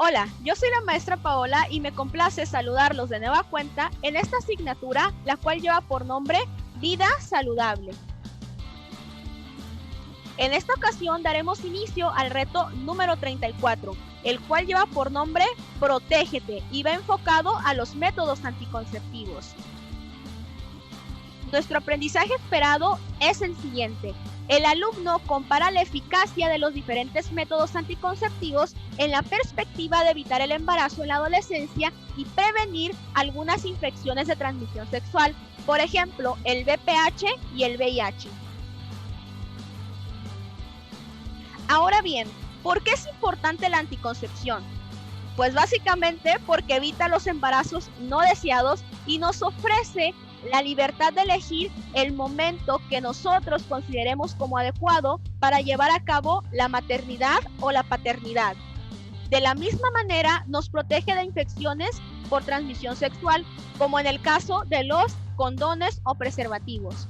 Hola, yo soy la maestra Paola y me complace saludarlos de nueva cuenta en esta asignatura, la cual lleva por nombre Vida Saludable. En esta ocasión daremos inicio al reto número 34, el cual lleva por nombre Protégete y va enfocado a los métodos anticonceptivos. Nuestro aprendizaje esperado es el siguiente. El alumno compara la eficacia de los diferentes métodos anticonceptivos en la perspectiva de evitar el embarazo en la adolescencia y prevenir algunas infecciones de transmisión sexual, por ejemplo, el VPH y el VIH. Ahora bien, ¿por qué es importante la anticoncepción? Pues básicamente porque evita los embarazos no deseados y nos ofrece la libertad de elegir el momento que nosotros consideremos como adecuado para llevar a cabo la maternidad o la paternidad. De la misma manera, nos protege de infecciones por transmisión sexual, como en el caso de los condones o preservativos.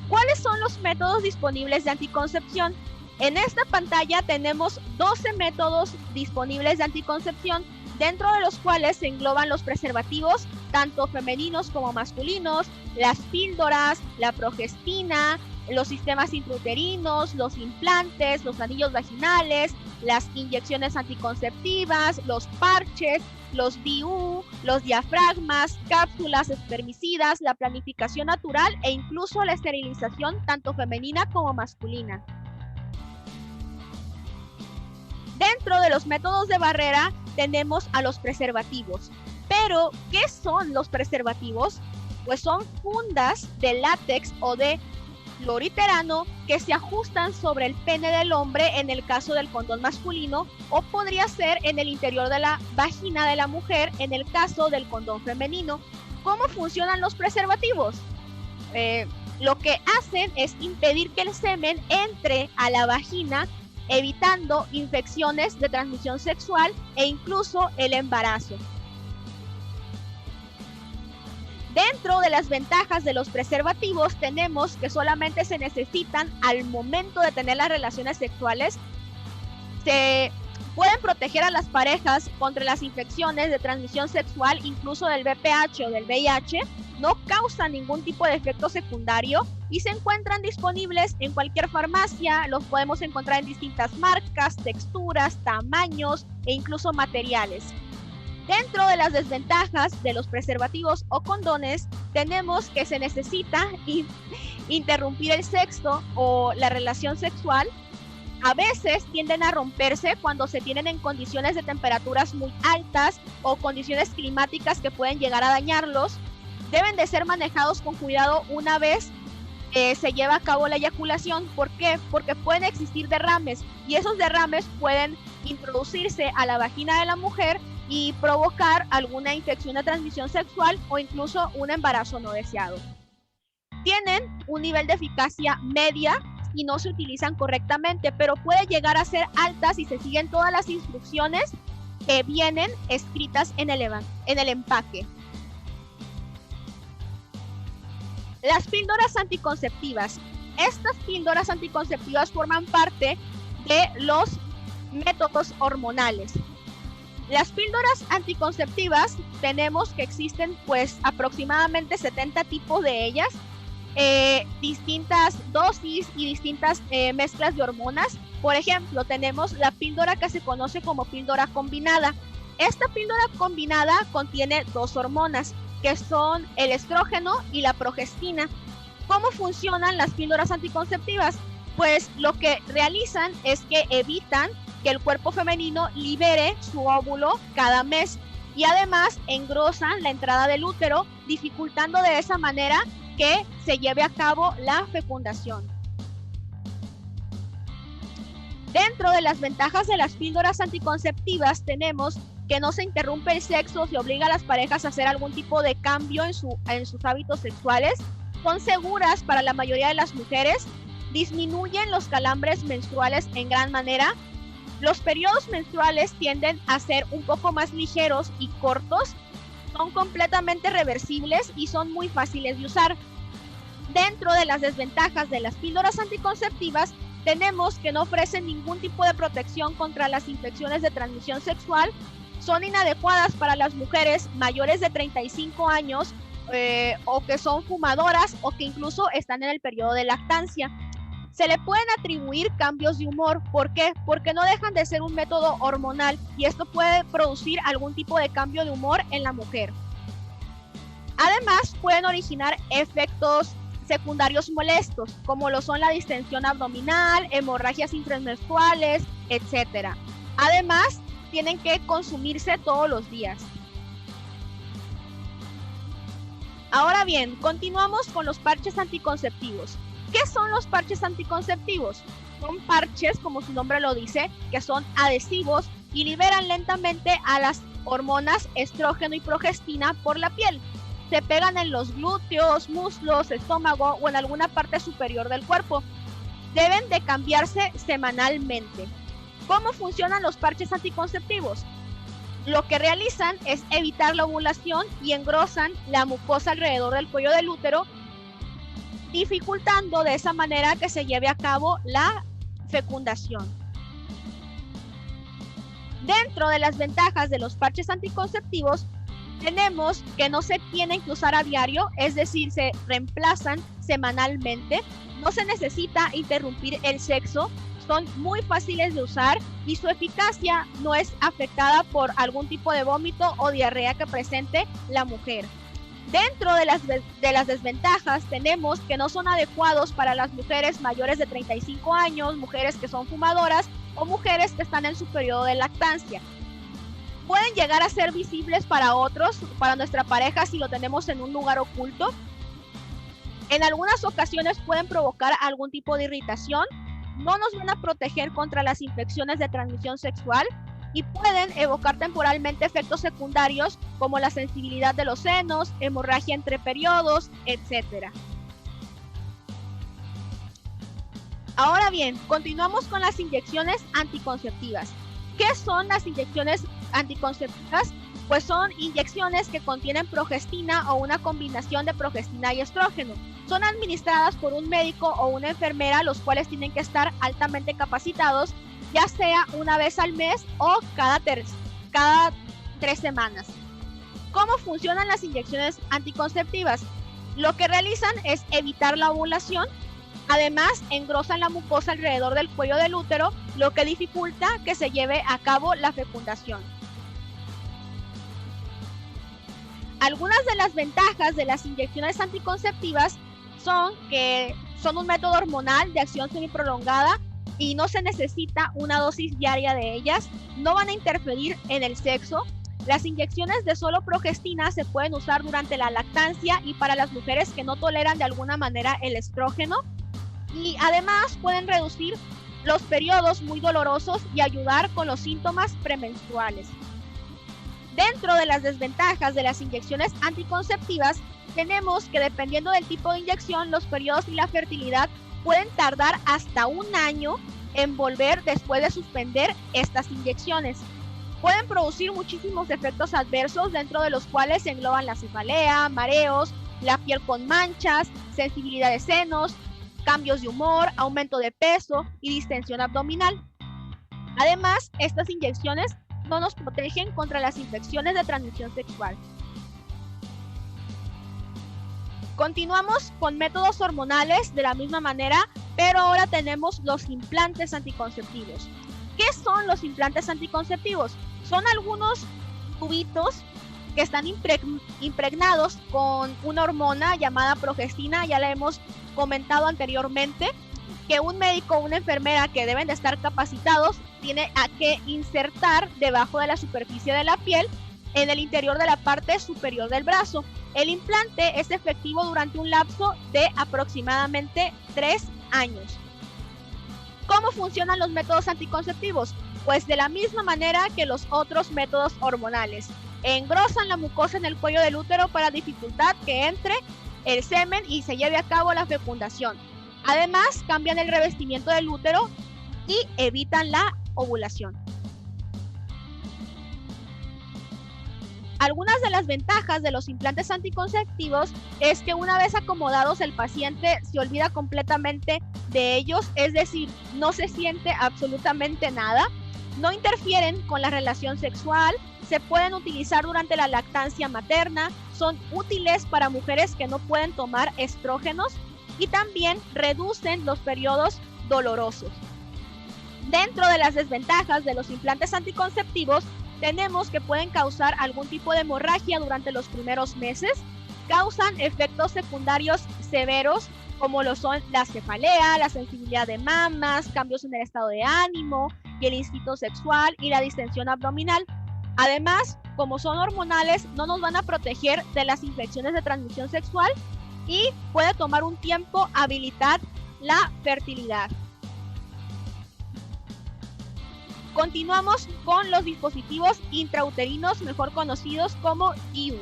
¿Cuáles son los métodos disponibles de anticoncepción? En esta pantalla tenemos 12 métodos disponibles de anticoncepción, dentro de los cuales se engloban los preservativos, tanto femeninos como masculinos, las píldoras, la progestina, los sistemas intrauterinos, los implantes, los anillos vaginales, las inyecciones anticonceptivas, los parches, los DIU, los diafragmas, cápsulas espermicidas, la planificación natural e incluso la esterilización tanto femenina como masculina. Dentro de los métodos de barrera tenemos a los preservativos. Pero, ¿qué son los preservativos? Pues son fundas de látex o de cloriterano que se ajustan sobre el pene del hombre en el caso del condón masculino, o podría ser en el interior de la vagina de la mujer en el caso del condón femenino. ¿Cómo funcionan los preservativos? Lo que hacen es impedir que el semen entre a la vagina, evitando infecciones de transmisión sexual e incluso el embarazo. Dentro de las ventajas de los preservativos tenemos que solamente se necesitan al momento de tener las relaciones sexuales. Se pueden proteger a las parejas contra las infecciones de transmisión sexual, incluso del VPH o del VIH. No causan ningún tipo de efecto secundario y se encuentran disponibles en cualquier farmacia. Los podemos encontrar en distintas marcas, texturas, tamaños e incluso materiales. Dentro de las desventajas de los preservativos o condones tenemos que se necesita interrumpir el sexo o la relación sexual. A veces tienden a romperse cuando se tienen en condiciones de temperaturas muy altas o condiciones climáticas que pueden llegar a dañarlos. Deben de ser manejados con cuidado una vez se lleva a cabo la eyaculación. ¿Por qué? Porque pueden existir derrames y esos derrames pueden introducirse a la vagina de la mujer y provocar alguna infección de transmisión sexual o incluso un embarazo no deseado. Tienen un nivel de eficacia media y no se utilizan correctamente, pero puede llegar a ser alta si se siguen todas las instrucciones que vienen escritas en el empaque. Las píldoras anticonceptivas. Estas píldoras anticonceptivas forman parte de los métodos hormonales. Las píldoras anticonceptivas tenemos que existen pues aproximadamente 70 tipos de ellas, distintas dosis y distintas mezclas de hormonas. Por ejemplo, tenemos la píldora que se conoce como píldora combinada. Esta píldora combinada contiene dos hormonas, que son el estrógeno y la progestina. ¿Cómo funcionan las píldoras anticonceptivas? Pues lo que realizan es que evitan que el cuerpo femenino libere su óvulo cada mes y además engrosan la entrada del útero, dificultando de esa manera que se lleve a cabo la fecundación. Dentro de las ventajas de las píldoras anticonceptivas tenemos que no se interrumpe el sexo, se obliga a las parejas a hacer algún tipo de cambio en sus hábitos sexuales, son seguras para la mayoría de las mujeres, disminuyen los calambres menstruales en gran manera. Los periodos menstruales tienden a ser un poco más ligeros y cortos, son completamente reversibles y son muy fáciles de usar. Dentro de las desventajas de las píldoras anticonceptivas tenemos que no ofrecen ningún tipo de protección contra las infecciones de transmisión sexual, son inadecuadas para las mujeres mayores de 35 años o que son fumadoras o que incluso están en el periodo de lactancia. Se le pueden atribuir cambios de humor. ¿Por qué? Porque no dejan de ser un método hormonal y esto puede producir algún tipo de cambio de humor en la mujer. Además, pueden originar efectos secundarios molestos, como lo son la distensión abdominal, hemorragias intramenstruales, etc. Además, tienen que consumirse todos los días. Ahora bien, continuamos con los parches anticonceptivos. ¿Qué son los parches anticonceptivos? Son parches, como su nombre lo dice, que son adhesivos y liberan lentamente a las hormonas estrógeno y progestina por la piel. Se pegan en los glúteos, muslos, estómago o en alguna parte superior del cuerpo. Deben de cambiarse semanalmente. ¿Cómo funcionan los parches anticonceptivos? Lo que realizan es evitar la ovulación y engrosan la mucosa alrededor del cuello del útero, dificultando de esa manera que se lleve a cabo la fecundación. Dentro de las ventajas de los parches anticonceptivos, tenemos que no se tienen que usar a diario, es decir, se reemplazan semanalmente, no se necesita interrumpir el sexo, son muy fáciles de usar y su eficacia no es afectada por algún tipo de vómito o diarrea que presente la mujer. Dentro de las desventajas tenemos que no son adecuados para las mujeres mayores de 35 años, mujeres que son fumadoras o mujeres que están en su periodo de lactancia. Pueden llegar a ser visibles para otros, para nuestra pareja si lo tenemos en un lugar oculto. En algunas ocasiones pueden provocar algún tipo de irritación, no nos van a proteger contra las infecciones de transmisión sexual y pueden evocar temporalmente efectos secundarios como la sensibilidad de los senos, hemorragia entre periodos, etc. Ahora bien, continuamos con las inyecciones anticonceptivas. ¿Qué son las inyecciones anticonceptivas? Pues son inyecciones que contienen progestina o una combinación de progestina y estrógeno. Son administradas por un médico o una enfermera, los cuales tienen que estar altamente capacitados, ya sea una vez al mes o cada 3 semanas. ¿Cómo funcionan las inyecciones anticonceptivas? Lo que realizan es evitar la ovulación. Además, engrosan la mucosa alrededor del cuello del útero, lo que dificulta que se lleve a cabo la fecundación. Algunas de las ventajas de las inyecciones anticonceptivas son que son un método hormonal de acción semiprolongada y no se necesita una dosis diaria de ellas, no van a interferir en el sexo. Las inyecciones de solo progestina se pueden usar durante la lactancia y para las mujeres que no toleran de alguna manera el estrógeno. Y además pueden reducir los periodos muy dolorosos y ayudar con los síntomas premenstruales. Dentro de las desventajas de las inyecciones anticonceptivas, tenemos que dependiendo del tipo de inyección, los periodos y la fertilidad pueden tardar hasta 1 año en volver después de suspender estas inyecciones. Pueden producir muchísimos efectos adversos, dentro de los cuales se engloban la cefalea, mareos, la piel con manchas, sensibilidad de senos, cambios de humor, aumento de peso y distensión abdominal. Además, estas inyecciones no nos protegen contra las infecciones de transmisión sexual. Continuamos con métodos hormonales de la misma manera, pero ahora tenemos los implantes anticonceptivos. ¿Qué son los implantes anticonceptivos? Son algunos tubitos que están impregnados con una hormona llamada progestina, ya la hemos comentado anteriormente, que un médico o una enfermera que deben de estar capacitados tiene que insertar debajo de la superficie de la piel en el interior de la parte superior del brazo. El implante es efectivo durante un lapso de aproximadamente 3 años. ¿Cómo funcionan los métodos anticonceptivos? Pues de la misma manera que los otros métodos hormonales. Engrosan la mucosa en el cuello del útero para dificultar que entre el semen y se lleve a cabo la fecundación. Además, cambian el revestimiento del útero y evitan la ovulación. Algunas de las ventajas de los implantes anticonceptivos es que una vez acomodados el paciente se olvida completamente de ellos, es decir, no se siente absolutamente nada, no interfieren con la relación sexual, se pueden utilizar durante la lactancia materna, son útiles para mujeres que no pueden tomar estrógenos y también reducen los periodos dolorosos. Dentro de las desventajas de los implantes anticonceptivos, tenemos que pueden causar algún tipo de hemorragia durante los primeros meses, causan efectos secundarios severos como lo son la cefalea, la sensibilidad de mamas, cambios en el estado de ánimo y el instinto sexual y la distensión abdominal. Además, como son hormonales, no nos van a proteger de las infecciones de transmisión sexual y puede tomar un tiempo habilitar la fertilidad. Continuamos con los dispositivos intrauterinos, mejor conocidos como DIU.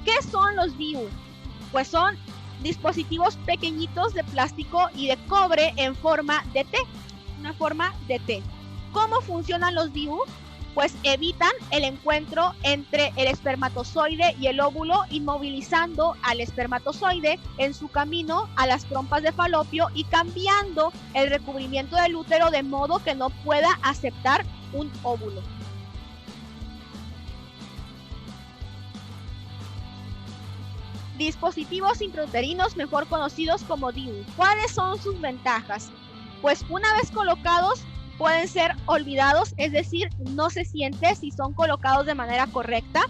¿Qué son los DIU? Pues son dispositivos pequeñitos de plástico y de cobre en forma de T, una forma de T. ¿Cómo funcionan los DIU? Pues evitan el encuentro entre el espermatozoide y el óvulo, inmovilizando al espermatozoide en su camino a las trompas de falopio y cambiando el recubrimiento del útero de modo que no pueda aceptar un óvulo. Dispositivos intrauterinos, mejor conocidos como DIU. ¿Cuáles son sus ventajas? Pues una vez colocados, pueden ser olvidados, es decir, no se siente si son colocados de manera correcta,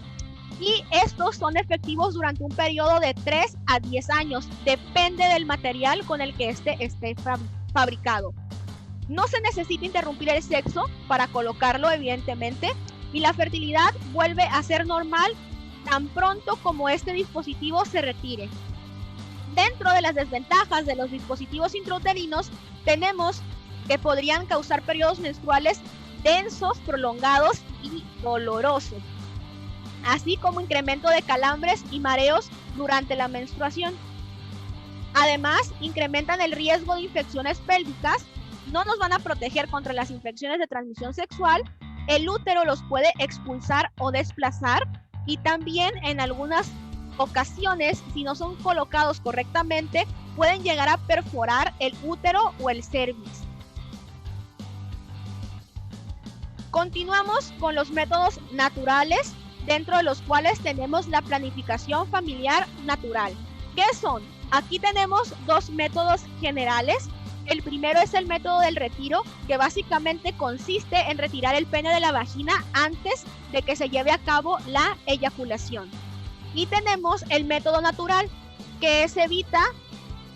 y estos son efectivos durante un periodo de 3 a 10 años, depende del material con el que esté fabricado. No se necesita interrumpir el sexo para colocarlo, evidentemente, y la fertilidad vuelve a ser normal tan pronto como este dispositivo se retire. Dentro de las desventajas de los dispositivos intrauterinos, tenemos que podrían causar periodos menstruales densos, prolongados y dolorosos, así como incremento de calambres y mareos durante la menstruación. Además, incrementan el riesgo de infecciones pélvicas, no nos van a proteger contra las infecciones de transmisión sexual, el útero los puede expulsar o desplazar y también en algunas ocasiones, si no son colocados correctamente, pueden llegar a perforar el útero o el cervix. Continuamos con los métodos naturales, dentro de los cuales tenemos la planificación familiar natural. ¿Qué son? Aquí tenemos dos métodos generales. El primero es el método del retiro, que básicamente consiste en retirar el pene de la vagina antes de que se lleve a cabo la eyaculación. Y tenemos el método natural, que se evita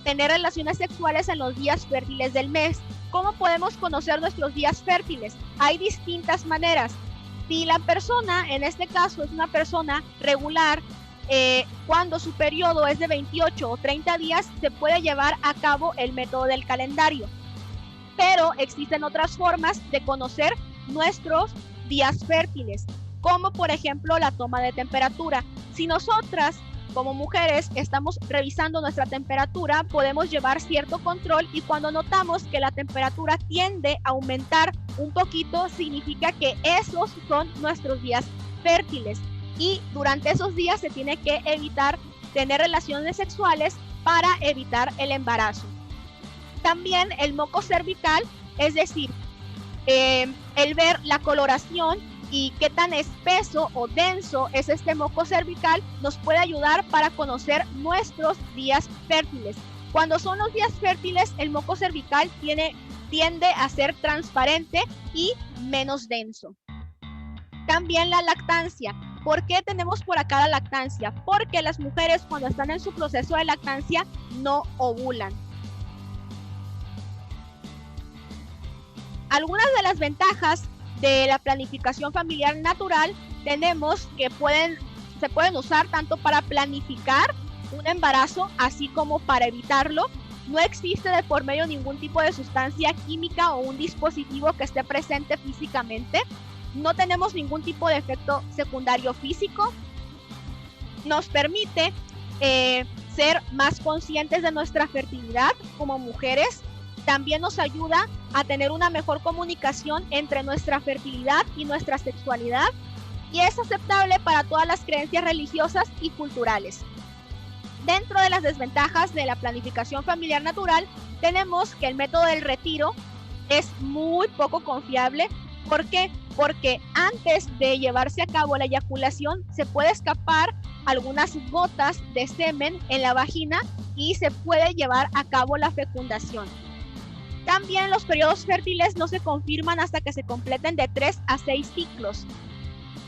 tener relaciones sexuales en los días fértiles del mes. ¿Cómo podemos conocer nuestros días fértiles? Hay distintas maneras. Si la persona, en este caso, es una persona regular, cuando su periodo es de 28 o 30 días, se puede llevar a cabo el método del calendario. Pero existen otras formas de conocer nuestros días fértiles, como por ejemplo la toma de temperatura. Si nosotras, como mujeres, estamos revisando nuestra temperatura, podemos llevar cierto control y cuando notamos que la temperatura tiende a aumentar un poquito, significa que esos son nuestros días fértiles. Y durante esos días se tiene que evitar tener relaciones sexuales para evitar el embarazo. También el moco cervical, es decir, el ver la coloración y qué tan espeso o denso es este moco cervical nos puede ayudar para conocer nuestros días fértiles. Cuando son los días fértiles, el moco cervical tiende a ser transparente y menos denso. También la lactancia. ¿Por qué tenemos por acá la lactancia? Porque las mujeres cuando están en su proceso de lactancia no ovulan. Algunas de las ventajas de la planificación familiar natural tenemos que se pueden usar tanto para planificar un embarazo así como para evitarlo. No existe de por medio ningún tipo de sustancia química o un dispositivo que esté presente físicamente. No tenemos ningún tipo de efecto secundario físico. Nos permite ser más conscientes de nuestra fertilidad como mujeres. También nos ayuda a tener una mejor comunicación entre nuestra fertilidad y nuestra sexualidad y es aceptable para todas las creencias religiosas y culturales. Dentro de las desventajas de la planificación familiar natural tenemos que el método del retiro es muy poco confiable. ¿Por qué? Porque antes de llevarse a cabo la eyaculación se puede escapar algunas gotas de semen en la vagina y se puede llevar a cabo la fecundación. También los periodos fértiles no se confirman hasta que se completen de 3 a 6 ciclos.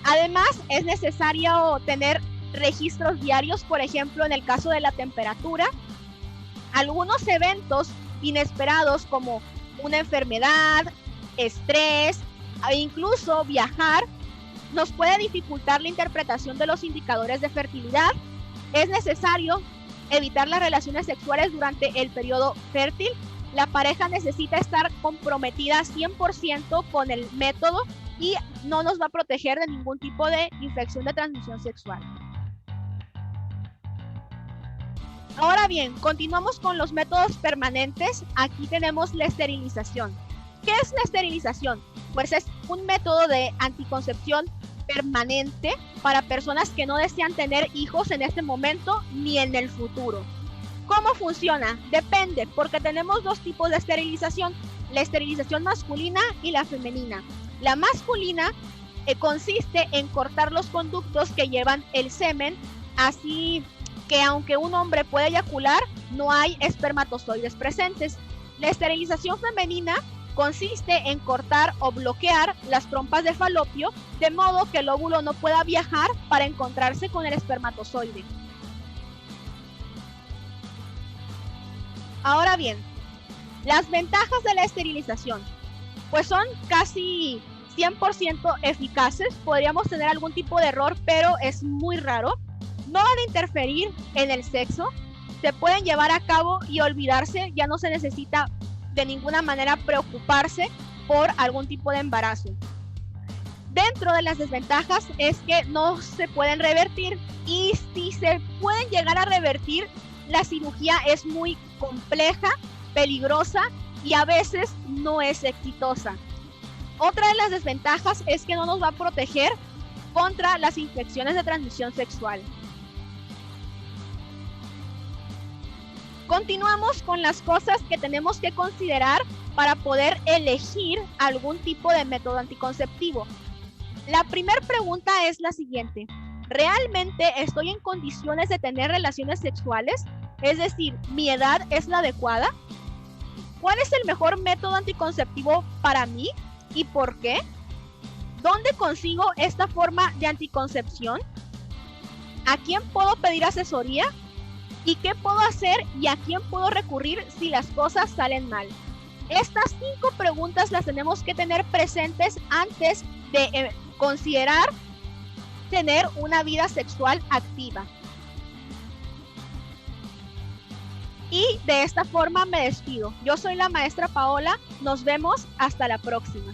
Además, es necesario tener registros diarios, por ejemplo, en el caso de la temperatura. Algunos eventos inesperados como una enfermedad, estrés e incluso viajar nos puede dificultar la interpretación de los indicadores de fertilidad. Es necesario evitar las relaciones sexuales durante el periodo fértil. La pareja necesita estar comprometida 100% con el método y no nos va a proteger de ningún tipo de infección de transmisión sexual. Ahora bien, continuamos con los métodos permanentes. Aquí tenemos la esterilización. ¿Qué es la esterilización? Pues es un método de anticoncepción permanente para personas que no desean tener hijos en este momento ni en el futuro. ¿Cómo funciona? Depende, porque tenemos dos tipos de esterilización, la esterilización masculina y la femenina. La masculina consiste en cortar los conductos que llevan el semen, así que aunque un hombre puede eyacular, no hay espermatozoides presentes. La esterilización femenina consiste en cortar o bloquear las trompas de falopio, de modo que el óvulo no pueda viajar para encontrarse con el espermatozoide. Ahora bien, las ventajas de la esterilización, pues son casi 100% eficaces. Podríamos tener algún tipo de error, pero es muy raro. No van a interferir en el sexo, se pueden llevar a cabo y olvidarse, ya no se necesita de ninguna manera preocuparse por algún tipo de embarazo. Dentro de las desventajas es que no se pueden revertir, y si se pueden llegar a revertir, la cirugía es muy compleja, peligrosa y a veces no es exitosa. Otra de las desventajas es que no nos va a proteger contra las infecciones de transmisión sexual. Continuamos con las cosas que tenemos que considerar para poder elegir algún tipo de método anticonceptivo. La primera pregunta es la siguiente: ¿realmente estoy en condiciones de tener relaciones sexuales? Es decir, ¿mi edad es la adecuada? ¿Cuál es el mejor método anticonceptivo para mí y por qué? ¿Dónde consigo esta forma de anticoncepción? ¿A quién puedo pedir asesoría? ¿Y qué puedo hacer y a quién puedo recurrir si las cosas salen mal? Estas 5 preguntas las tenemos que tener presentes antes de considerar tener una vida sexual activa. Y de esta forma me despido. Yo soy la maestra Paola. Nos vemos hasta la próxima.